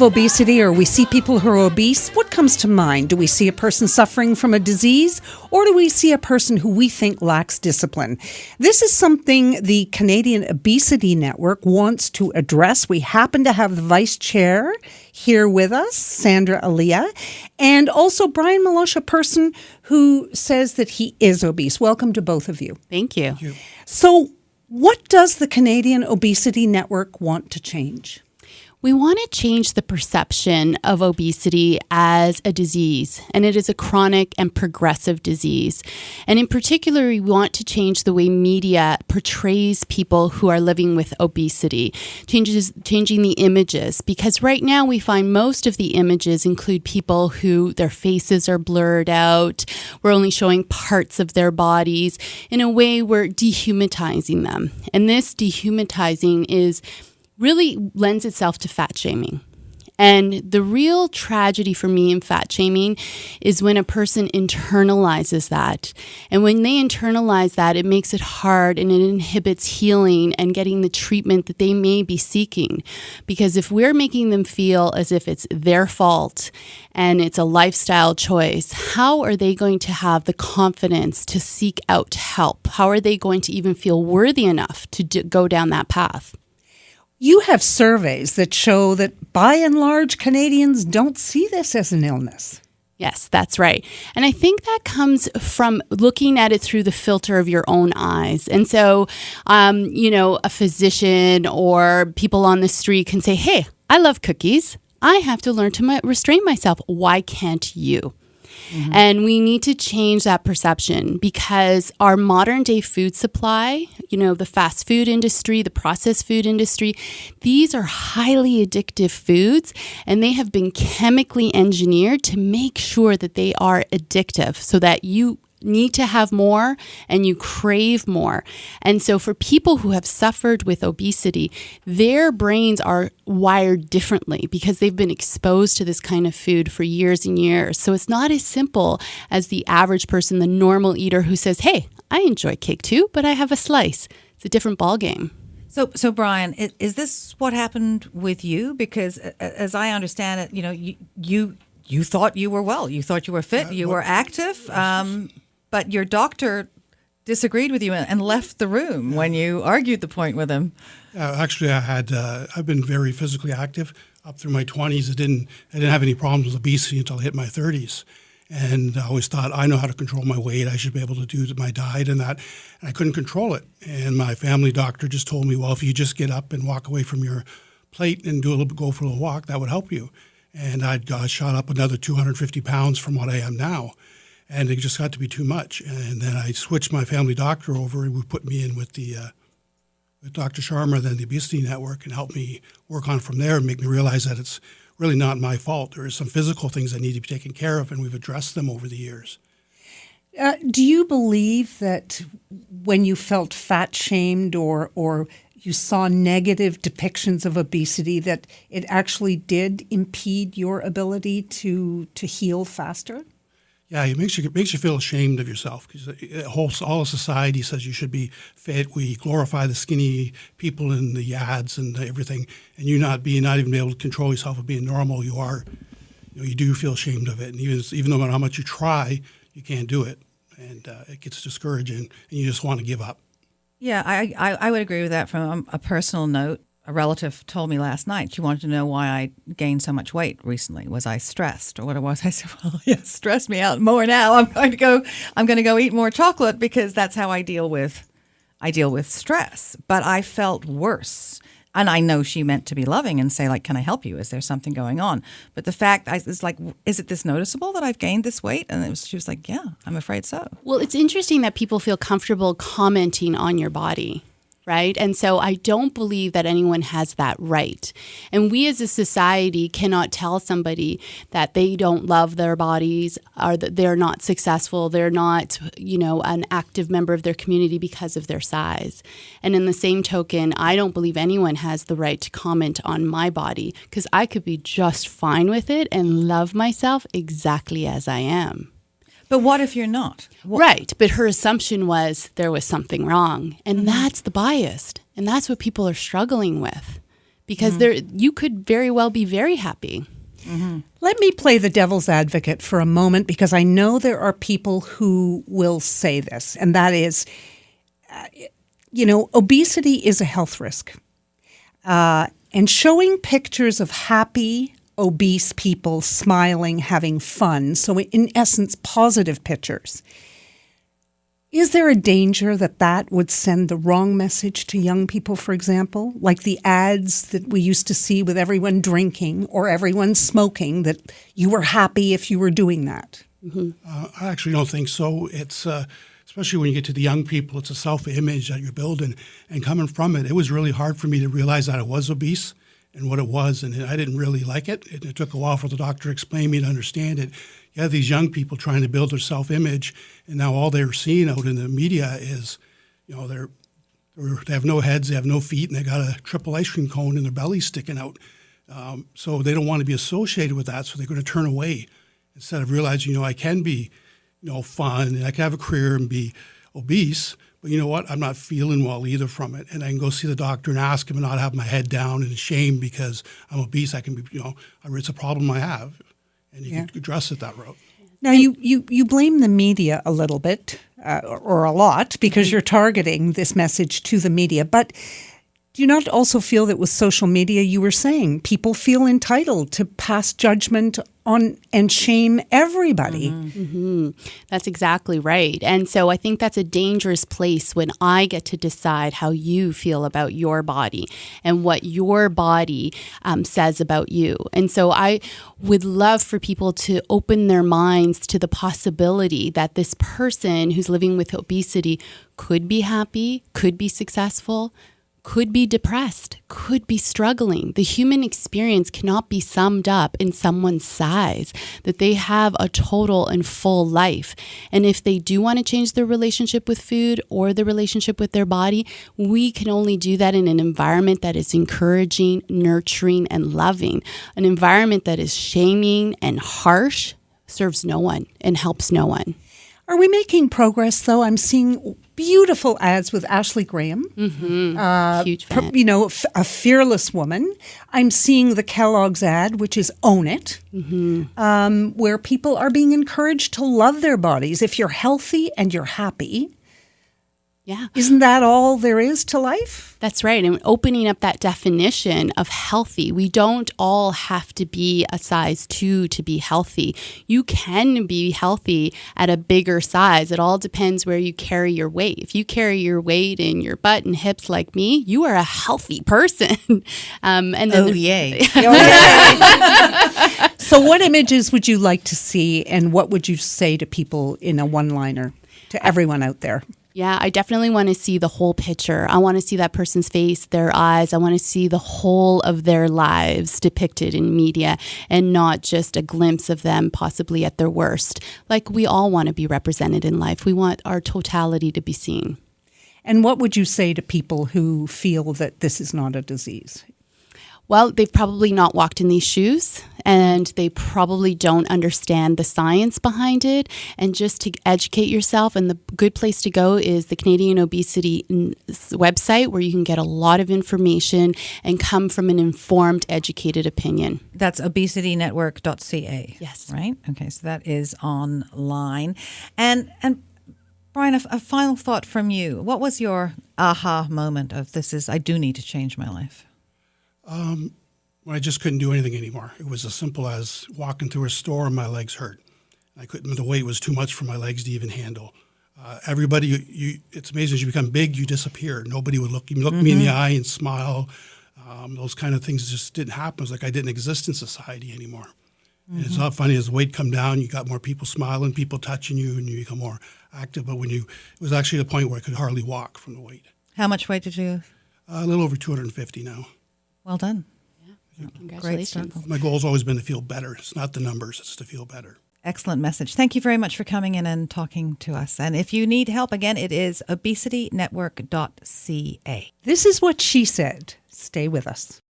obesity or we see people who are obese, what comes to mind? Do we see a person suffering from a disease or do we see a person who we think lacks discipline? This is something the Canadian Obesity Network wants to address. We happen to have the vice chair here with us, Sandra Elia, and also Brian Meloche, a person who says that he is obese. Welcome to both of you. Thank you. Thank you. So what does the Canadian Obesity Network want to change? We want to change the perception of obesity as a disease, and it is a chronic and progressive disease. And in particular, we want to change the way media portrays people who are living with obesity, changing the images, because right now we find most of the images include people who their faces are blurred out. We're only showing parts of their bodies. In a way, we're dehumanizing them. And this dehumanizing really lends itself to fat shaming. And the real tragedy for me in fat shaming is when a person internalizes that. And when they internalize that, it makes it hard and it inhibits healing and getting the treatment that they may be seeking. Because if we're making them feel as if it's their fault and it's a lifestyle choice, how are they going to have the confidence to seek out help? How are they going to even feel worthy enough to go down that path? You have surveys that show that by and large, Canadians don't see this as an illness. Yes, that's right. And I think that comes from looking at it through the filter of your own eyes. And so, a physician or people on the street can say, hey, I love cookies. I have to learn to restrain myself. Why can't you? Mm-hmm. And we need to change that perception because our modern day food supply, the fast food industry, the processed food industry, these are highly addictive foods and they have been chemically engineered to make sure that they are addictive so that you need to have more and you crave more. And so for people who have suffered with obesity, their brains are wired differently because they've been exposed to this kind of food for years and years. So it's not as simple as the average person, the normal eater who says, hey, I enjoy cake too, but I have a slice. It's a different ballgame. So Brian, is this what happened with you? Because as I understand it, you thought you were well, you thought you were fit, you were active, but your doctor disagreed with you and left the room when you argued the point with him. Actually, I've been very physically active up through my 20s. I didn't have any problems with obesity until I hit my 30s. And I always thought, I know how to control my weight. I should be able to do my diet and that. And I couldn't control it. And my family doctor just told me, well, if you just get up and walk away from your plate and go for a little walk, that would help you. And I'd got shot up another 250 pounds from what I am now. And it just got to be too much. And then I switched my family doctor over and would put me in with with Dr. Sharma, then the Obesity Network, and help me work on from there and make me realize that it's really not my fault. There are some physical things that need to be taken care of, and we've addressed them over the years. Do you believe that when you felt fat shamed or you saw negative depictions of obesity, that it actually did impede your ability to heal faster? Yeah, it makes you feel ashamed of yourself because all of society says you should be fit. We glorify the skinny people in the ads and everything, and you not even be able to control yourself of being normal. You do feel ashamed of it, and even no matter how much you try, you can't do it, and it gets discouraging, and you just want to give up. Yeah, I would agree with that. From a personal note, a relative told me last night she wanted to know why I gained so much weight recently. Was I stressed or what it was? I said, well, yeah, stress me out more now. I'm going to go eat more chocolate because that's how I deal with stress. But I felt worse. And I know she meant to be loving and say, like, can I help you? Is there something going on? But the fact is like, is it this noticeable that I've gained this weight? And she was like, yeah, I'm afraid so. Well, it's interesting that people feel comfortable commenting on your body. Right? And so I don't believe that anyone has that right. And we as a society cannot tell somebody that they don't love their bodies or that they're not successful, they're not, an active member of their community because of their size. And in the same token, I don't believe anyone has the right to comment on my body because I could be just fine with it and love myself exactly as I am. But what if you're not? Right. But her assumption was there was something wrong. And that's the bias. And that's what people are struggling with. because you could very well be very happy. Let me play the devil's advocate for a moment, because I know there are people who will say this, and that is, obesity is a health risk. And showing pictures of happy, obese people smiling, having fun, so in essence, positive pictures. Is there a danger that would send the wrong message to young people, for example? Like the ads that we used to see with everyone drinking or everyone smoking, that you were happy if you were doing that? I actually don't think so. It's especially when you get to the young people, it's a self-image that you're building. And coming from it was really hard for me to realize that I was obese and what it was, and I didn't really like it. It took a while for the doctor to explain me to understand it. You have these young people trying to build their self-image, and now all they're seeing out in the media is, they have no heads, they have no feet, and they got a triple ice cream cone in their belly sticking out. So they don't want to be associated with that, so they're going to turn away instead of realizing, I can be, fun, and I can have a career and be obese. But you know what? I'm not feeling well either from it. And I can go see the doctor and ask him and not have my head down and shame because I'm obese. I can be, it's a problem I have. And you can address it that route. Now, you blame the media a little bit, or a lot, because you're targeting this message to the media. But do you not also feel that with social media, you were saying, people feel entitled to pass judgment on and shame everybody? That's exactly right. And so I think that's a dangerous place when I get to decide how you feel about your body and what your body says about you. And so I would love for people to open their minds to the possibility that this person who's living with obesity could be happy, could be successful, could be depressed, could be struggling. The human experience cannot be summed up in someone's size, that they have a total and full life. And if they do want to change their relationship with food or the relationship with their body, we can only do that in an environment that is encouraging, nurturing, and loving. An environment that is shaming and harsh serves no one and helps no one. Are we making progress, though? I'm seeing beautiful ads with Ashley Graham. Huge fan. A fearless woman. I'm seeing the Kellogg's ad, which is Own It, where people are being encouraged to love their bodies. If you're healthy and you're happy, isn't that all there is to life? That's right. And opening up that definition of healthy, we don't all have to be a size 2 to be healthy. You can be healthy at a bigger size. It all depends where you carry your weight. If you carry your weight in your butt and hips like me, you are a healthy person. Yay. So what images would you like to see, and what would you say to people in a one-liner, to everyone out there? Yeah, I definitely want to see the whole picture. I want to see that person's face, their eyes. I want to see the whole of their lives depicted in media and not just a glimpse of them possibly at their worst. Like we all want to be represented in life. We want our totality to be seen. And what would you say to people who feel that this is not a disease? Well, they've probably not walked in these shoes, and they probably don't understand the science behind it. And just to educate yourself, and the good place to go is the Canadian Obesity website, where you can get a lot of information and come from an informed, educated opinion. That's obesitynetwork.ca. Yes. Right? Okay, so that is online. And Brian, a final thought from you. What was your aha moment of I do need to change my life? When I just couldn't do anything anymore. It was as simple as walking through a store and my legs hurt. The weight was too much for my legs to even handle. Everybody, it's amazing, as you become big, you disappear. Nobody would look me in the eye and smile. Those kind of things just didn't happen. It was like I didn't exist in society anymore. And it's not funny, as the weight come down, you got more people smiling, people touching you, and you become more active. But it was actually the point where I could hardly walk from the weight. How much weight did you lose? A little over 250 now. Well done. Yeah. Congratulations. Great. My goal's always been to feel better. It's not the numbers, it's to feel better. Excellent message. Thank you very much for coming in and talking to us. And if you need help, again, it is obesitynetwork.ca. This is what she said. Stay with us.